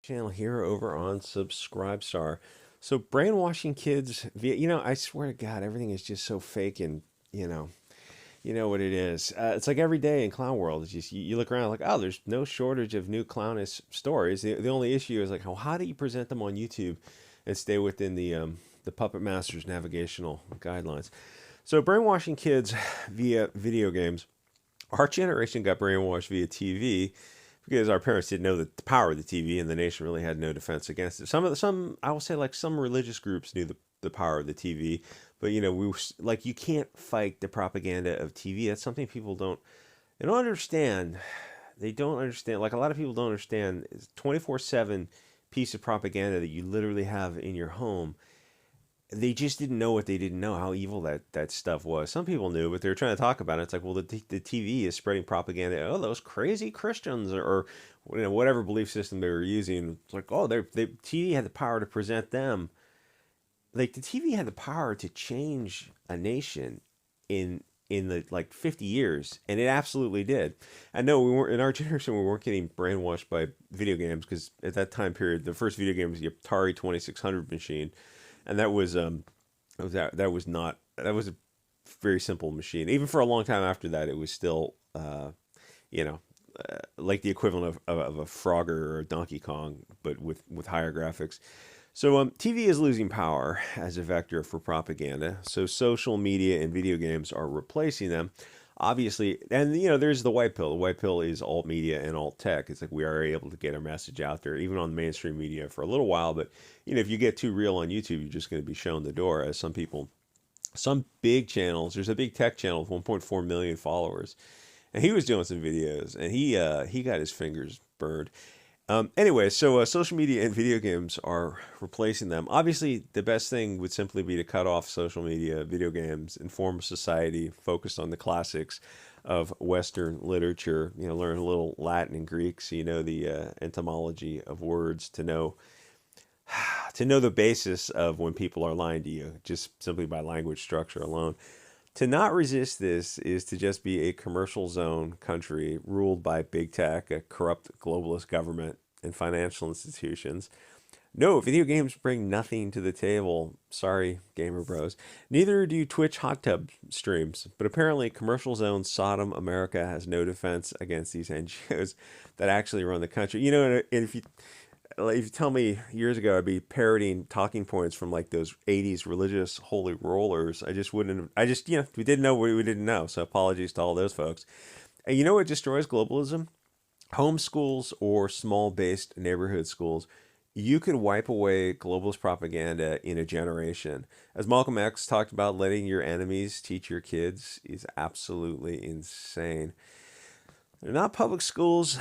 channel here over on Subscribestar. So brainwashing kids via, I swear to God, everything is just so fake and, you know what it is. It's like every day in clown world. It's just you look around like, oh, there's no shortage of new clownish stories. The only issue is like how do you present them on YouTube and stay within the Puppet Master's navigational guidelines. So brainwashing kids via video games. Our generation got brainwashed via TV because our parents didn't know the power of the TV, and the nation really had no defense against it. Some I will say like some religious groups knew the power of the TV, but we were like you can't fight the propaganda of TV. That's something people they don't understand. They don't understand. Like a lot of people don't understand. It's 24/7 piece of propaganda that you literally have in your home. They just didn't know what they didn't know, how evil that stuff was. Some people knew, but they were trying to talk about it. It's like, well, the TV is spreading propaganda. Oh, those crazy Christians, or whatever belief system they were using. It's like, oh, they TV had the power to present them. Like the TV had the power to change a nation in the like 50 years, and it absolutely did. I know we weren't in our generation. We weren't getting brainwashed by video games because at that time period, the first video game was the Atari 2600 machine, and that was not that was a very simple machine. Even for a long time after that, it was still you know like the equivalent of a Frogger or a Donkey Kong, but with higher graphics. So TV is losing power as a vector for propaganda. So social media and video games are replacing them. Obviously, and there's the white pill. The white pill is alt media and alt tech. It's like we are able to get our message out there, even on mainstream media for a little while. But if you get too real on YouTube, you're just going to be shown the door. As some big channels. There's a big tech channel with 1.4 million followers, and he was doing some videos, and he got his fingers burned. Anyway, so social media and video games are replacing them. Obviously, the best thing would simply be to cut off social media, video games, and form a society focused on the classics of Western literature. Learn a little Latin and Greek, so you know the etymology of words, to know the basis of when people are lying to you, just simply by language structure alone. To not resist this is to just be a commercial zone country ruled by big tech, a corrupt globalist government, and financial institutions. No, video games bring nothing to the table. Sorry, gamer bros. Neither do Twitch hot tub streams. But apparently, commercial zone Sodom America has no defense against these NGOs that actually run the country. And if you tell me years ago I'd be parodying talking points from like those 80s religious holy rollers, I just wouldn't. I just, we didn't know what we didn't know. So apologies to all those folks. And you know what destroys globalism? Homeschools or small based neighborhood schools. You could wipe away globalist propaganda in a generation. As Malcolm X talked about, letting your enemies teach your kids is absolutely insane. They're not public schools.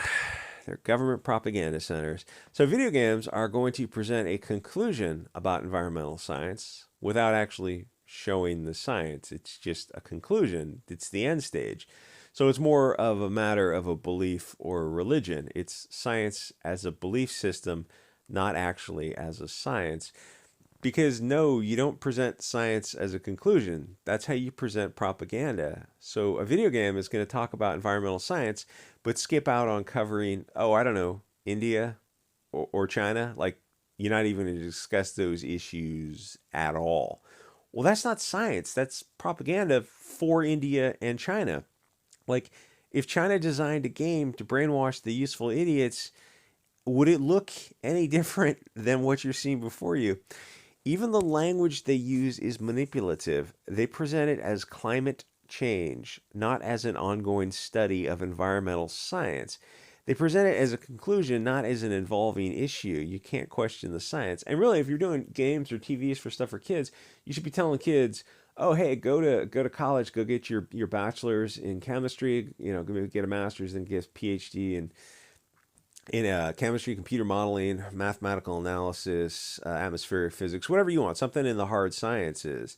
They're government propaganda centers. So video games are going to present a conclusion about environmental science without actually showing the science. It's just a conclusion. It's the end stage. So it's more of a matter of a belief or a religion. It's science as a belief system, not actually as a science. Because no, you don't present science as a conclusion. That's how you present propaganda. So a video game is going to talk about environmental science, but skip out on covering, oh, I don't know, India or China. Like, you're not even going to discuss those issues at all. Well, that's not science. That's propaganda for India and China. Like, if China designed a game to brainwash the useful idiots, would it look any different than what you're seeing before you? Even the language they use is manipulative. They present it as climate change, not as an ongoing study of environmental science. They present it as a conclusion, not as an involving issue. You can't question the science. And really, if you're doing games or TVs for stuff for kids, you should be telling kids, "Oh, hey, go to college, go get your bachelor's in chemistry. Go get a master's, and get a PhD in chemistry, computer modeling, mathematical analysis, atmospheric physics, whatever you want, something in the hard sciences."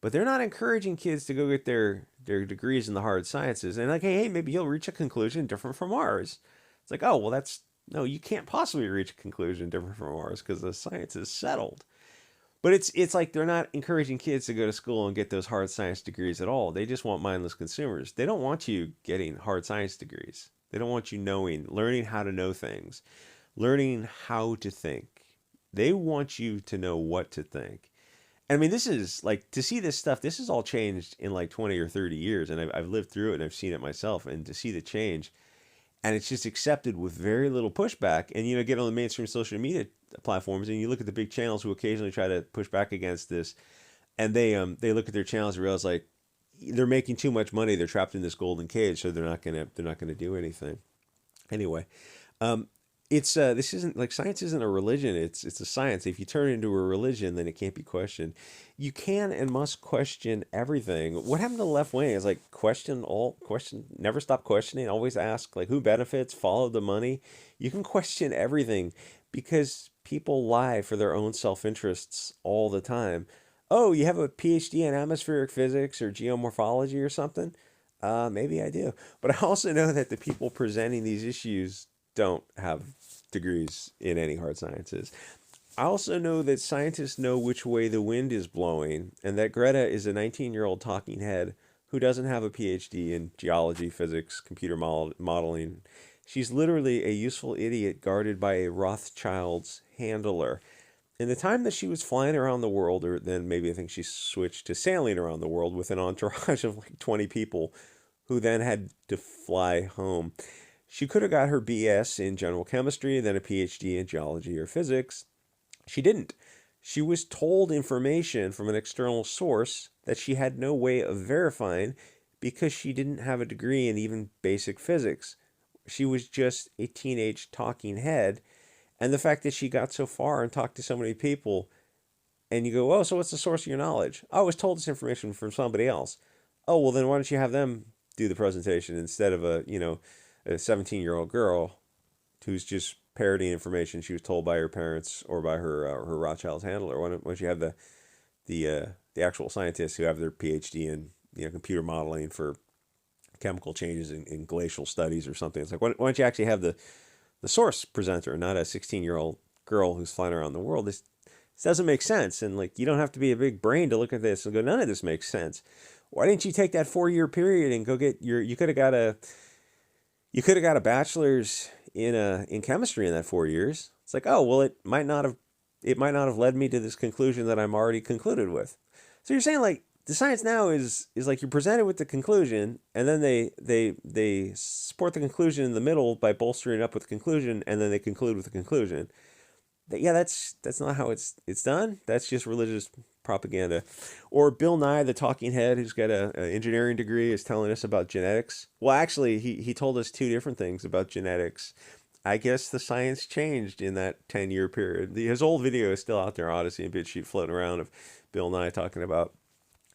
But they're not encouraging kids to go get their degrees in the hard sciences. And like, hey, maybe you'll reach a conclusion different from ours. It's like, oh, well, no, you can't possibly reach a conclusion different from ours because the science is settled. But it's like they're not encouraging kids to go to school and get those hard science degrees at all. They just want mindless consumers. They don't want you getting hard science degrees. They don't want you learning how to know things. learning how to think. They want you to know what to think. I mean, this is like to see this stuff. This has all changed in like 20 or 30 years, and I've lived through it and I've seen it myself. And to see the change, and it's just accepted with very little pushback. And get on the mainstream social media platforms, and you look at the big channels who occasionally try to push back against this, and they look at their channels and realize like they're making too much money. They're trapped in this golden cage, so they're not gonna do anything. Anyway, it's this isn't like science isn't a religion. It's a science. If you turn it into a religion, then it can't be questioned. You can and must question everything. What happened to the left wing is like question, never stop questioning, always ask like who benefits, follow the money. You can question everything because people lie for their own self-interests all the time. Oh, you have a PhD in atmospheric physics or geomorphology or something? Maybe I do. But I also know that the people presenting these issues don't have degrees in any hard sciences. I also know that scientists know which way the wind is blowing, and that Greta is a 19-year-old talking head who doesn't have a PhD in geology, physics, computer modeling. She's literally a useful idiot guarded by a Rothschild's handler. In the time that she was flying around the world, or then maybe I think she switched to sailing around the world with an entourage of like 20 people who then had to fly home. She could have got her BS in general chemistry, then a PhD in geology or physics. She didn't. She was told information from an external source that she had no way of verifying because she didn't have a degree in even basic physics. She was just a teenage talking head. And the fact that she got so far and talked to so many people, and you go, oh, so what's the source of your knowledge? Oh, I was told this information from somebody else. Oh, well, then why don't you have them do the presentation instead of a 17-year-old girl who's just parodying information she was told by her parents or by her Rothschild's handler? Why don't you have the actual scientists who have their PhD in computer modeling for chemical changes in glacial studies or something? It's like why don't you actually have the source presenter, not a 16-year-old girl who's flying around the world? This doesn't make sense. And like, you don't have to be a big brain to look at this and go, none of this makes sense. Why didn't you take that 4-year period and go get you could have got a bachelor's in chemistry in that 4 years. It's like, oh, well, it might not have led me to this conclusion that I'm already concluded with. So you're saying like the science now is like you're presented with the conclusion, and then they support the conclusion in the middle by bolstering it up with the conclusion, and then they conclude with the conclusion. Yeah, that's not how it's done. That's just religious propaganda. Or Bill Nye, the talking head, who's got an engineering degree, is telling us about genetics. Well, actually, he told us two different things about genetics. I guess the science changed in that 10-year period. His old video is still out there, Odyssey and Bit Chute, floating around of Bill Nye talking about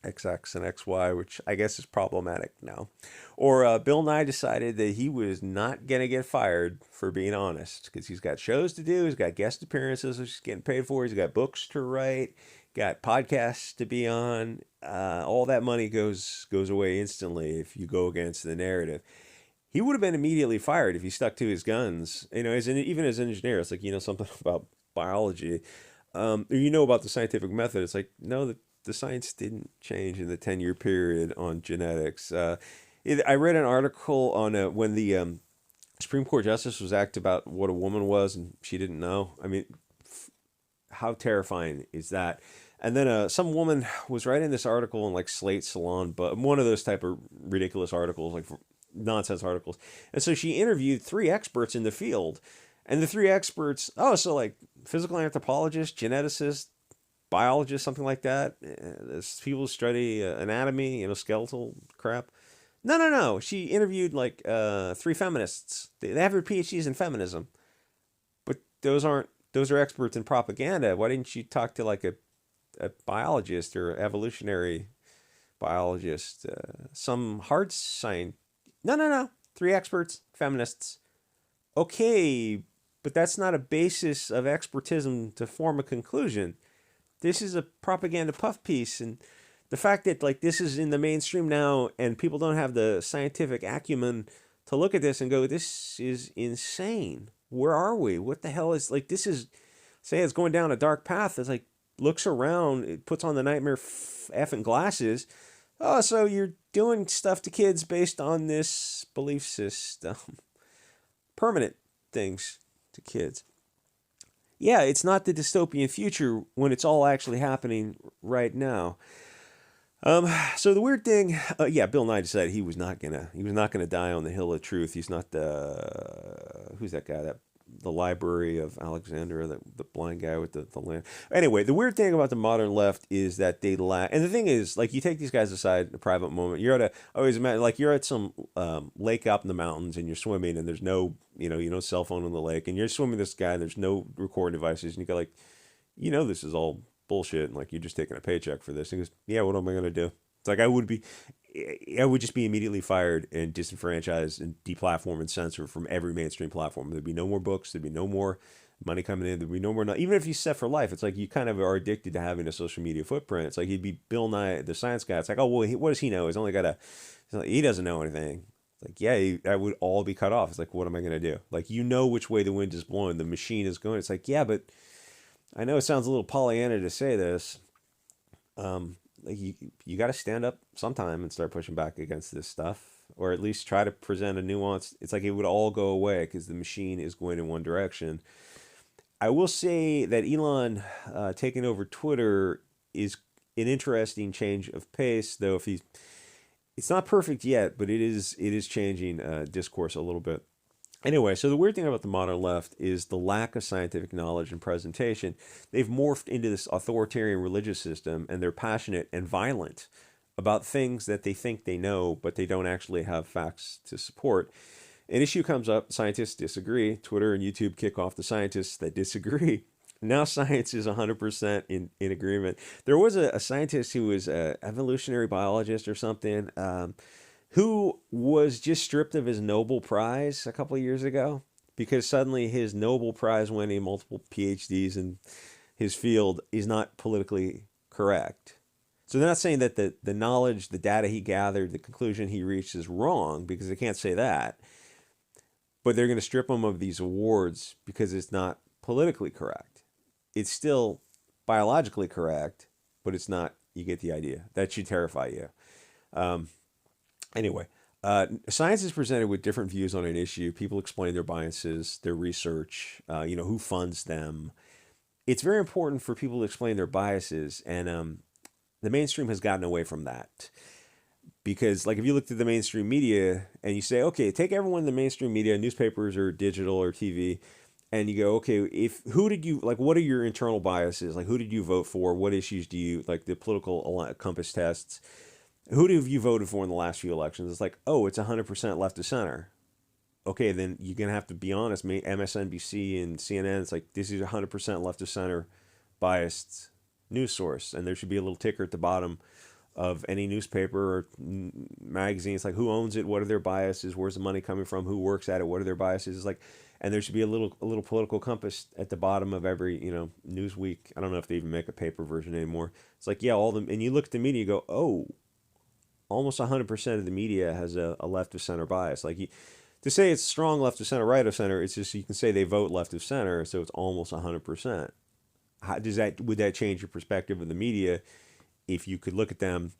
XX and XY, which I guess is problematic now. Or Bill Nye decided that he was not going to get fired for being honest because he's got shows to do, he's got guest appearances which he's getting paid for, he's got books to write, got podcasts to be on. All that money goes away instantly if you go against the narrative. He would have been immediately fired if he stuck to his guns. Even as an engineer, it's like, something about biology, or about the scientific method. It's like, no, the science didn't change in the 10-year period on genetics. I read an article on when the Supreme Court justice was asked about what a woman was, and she didn't know. I mean, how terrifying is that? And then some woman was writing this article in like Slate Salon, but one of those type of ridiculous articles, like nonsense articles. And so she interviewed 3 experts in the field, and the 3 experts, so like physical anthropologists, geneticists, biologists, something like that. There's people who study anatomy, skeletal crap. No. She interviewed like 3 feminists. They have their PhDs in feminism, but those are experts in propaganda. Why didn't you talk to like a biologist or evolutionary biologist, some hard science? No. 3 experts, feminists. Okay, but that's not a basis of expertism to form a conclusion. This is a propaganda puff piece, and the fact that like this is in the mainstream now and people don't have the scientific acumen to look at this and go, this is insane. Where are we? What the hell is like this is say it's going down a dark path. It's like looks around, it puts on the nightmare effing glasses. Oh, so you're doing stuff to kids based on this belief system. Permanent things to kids. Yeah, it's not the dystopian future when it's all actually happening right now. So the weird thing, yeah, Bill Nye decided he was not gonna die on the hill of truth. He's not the who's that guy that the Library of Alexandria, the blind guy with the land. Anyway, the weird thing about the modern left is that they lack. And the thing is, like, you take these guys aside in a private moment. You're at a I always imagine like you're at some lake up in the mountains and you're swimming and there's no cell phone on the lake and you're swimming with this guy and there's no recording devices and you go like, this is all bullshit and like you're just taking a paycheck for this. And he goes, yeah, what am I gonna do? It's like I would just be immediately fired and disenfranchised and deplatformed and censored from every mainstream platform. There'd be no more books. There'd be no more money coming in. There'd be no more. Even if you set for life, it's like you kind of are addicted to having a social media footprint. It's like he'd be Bill Nye, the science guy. It's like, oh well, what does he know? He's only got he doesn't know anything. It's like, yeah, I would all be cut off. It's like, what am I gonna do? Like, which way the wind is blowing. The machine is going. It's like, yeah, but I know it sounds a little Pollyanna to say this. Like you got to stand up sometime and start pushing back against this stuff, or at least try to present a nuance. It's like it would all go away because the machine is going in one direction. I will say that Elon taking over Twitter is an interesting change of pace, though. It's not perfect yet, but it is changing discourse a little bit. Anyway, so the weird thing about the modern left is the lack of scientific knowledge and presentation. They've morphed into this authoritarian religious system, and they're passionate and violent about things that they think they know, but they don't actually have facts to support. An issue comes up, scientists disagree. Twitter and YouTube kick off the scientists that disagree. Now science is 100% in agreement. There was a scientist who was an evolutionary biologist or something, who was just stripped of his Nobel Prize a couple of years ago because suddenly his Nobel Prize winning multiple PhDs in his field is not politically correct. So they're not saying that the knowledge, the data he gathered, the conclusion he reached is wrong, because they can't say that. But they're going to strip him of these awards because it's not politically correct. It's still biologically correct, but it's not. You get the idea. That should terrify you. Anyway, science is presented with different views on an issue. People explain their biases, their research, who funds them. It's very important for people to explain their biases, and the mainstream has gotten away from that. Because, like, if you look at the mainstream media and you say, okay, take everyone in the mainstream media, newspapers or digital or TV, and you go, okay, what are your internal biases? Like, who did you vote for? What issues do you, like the political compass tests, who have you voted for in the last few elections? It's like, oh, it's 100% left to center. Okay, then you're going to have to be honest. MSNBC and CNN, it's like, this is 100% left to center biased news source. And there should be a little ticker at the bottom of any newspaper or magazine. It's like, who owns it? What are their biases? Where's the money coming from? Who works at it? What are their biases? It's like, and there should be a little political compass at the bottom of every, Newsweek. I don't know if they even make a paper version anymore. It's like, yeah, and you look at the media, you go, oh, almost 100% of the media has a left of center bias. Like, to say it's strong left of center, right of center, it's just, you can say they vote left of center, so it's almost 100%. Would that change your perspective of the media if you could look at them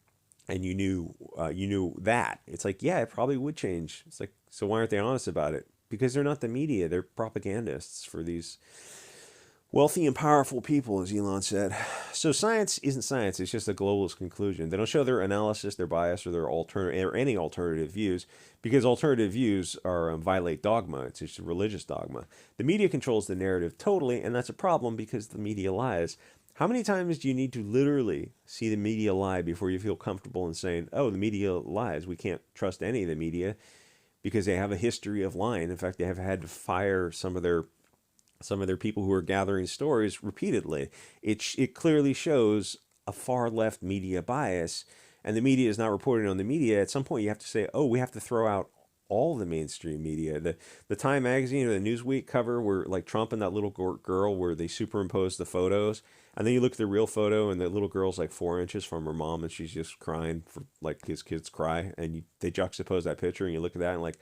and you knew that? It's like, yeah, it probably would change. It's like, so why aren't they honest about it? Because they're not the media. They're propagandists for these wealthy and powerful people, as Elon said. So science isn't science. It's just a globalist conclusion. They don't show their analysis, their bias, or their any alternative views, because alternative views are violate dogma. It's just a religious dogma. The media controls the narrative totally, and that's a problem because the media lies. How many times do you need to literally see the media lie before you feel comfortable in saying, oh, the media lies, we can't trust any of the media because they have a history of lying? In fact, they have had to fire some of their people who are gathering stories repeatedly. It clearly shows a far left media bias, and the media is not reporting on the media. At some point you have to say, oh, we have to throw out all the mainstream media. The Time magazine or the Newsweek cover where, like, Trump and that little girl, where they superimpose the photos, and then you look at the real photo and the little girl's like 4 inches from her mom and she's just crying for, like, his kids cry, and they juxtapose that picture and you look at that and, like,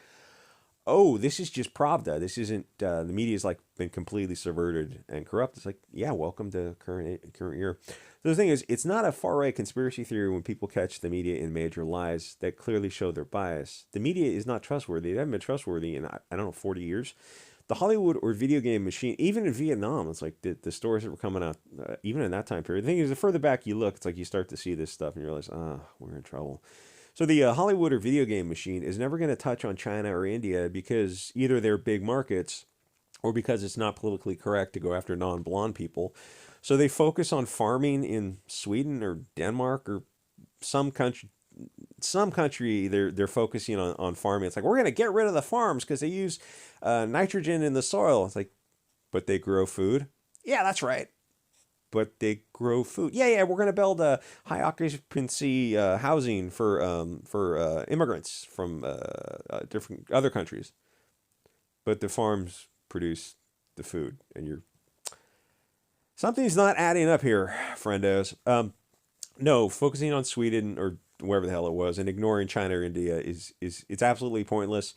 oh, this is just Pravda. This isn't, the media's like been completely subverted and corrupt. It's like, yeah, welcome to current year. So the thing is, it's not a far right conspiracy theory when people catch the media in major lies that clearly show their bias. The media is not trustworthy. They haven't been trustworthy in, I don't know, 40 years. the Hollywood or video game machine, even in Vietnam, it's like the stories that were coming out, even in that time period. The thing is, the further back you look, it's like you start to see this stuff and you realize, we're in trouble. So the Hollywood or video game machine is never going to touch on China or India because either they're big markets or because it's not politically correct to go after non-blonde people. So they focus on farming in Sweden or Denmark or some country. Some country they're focusing on farming. It's like we're gonna get rid of the farms because they use nitrogen in the soil. It's like, but they grow food. Yeah, that's right. But they grow food. Yeah, yeah. We're gonna build a high occupancy housing for immigrants from different other countries. But the farms produce the food, and you're something's not adding up here, friendos. No, focusing on Sweden or wherever the hell it was and ignoring China or India is it's absolutely pointless.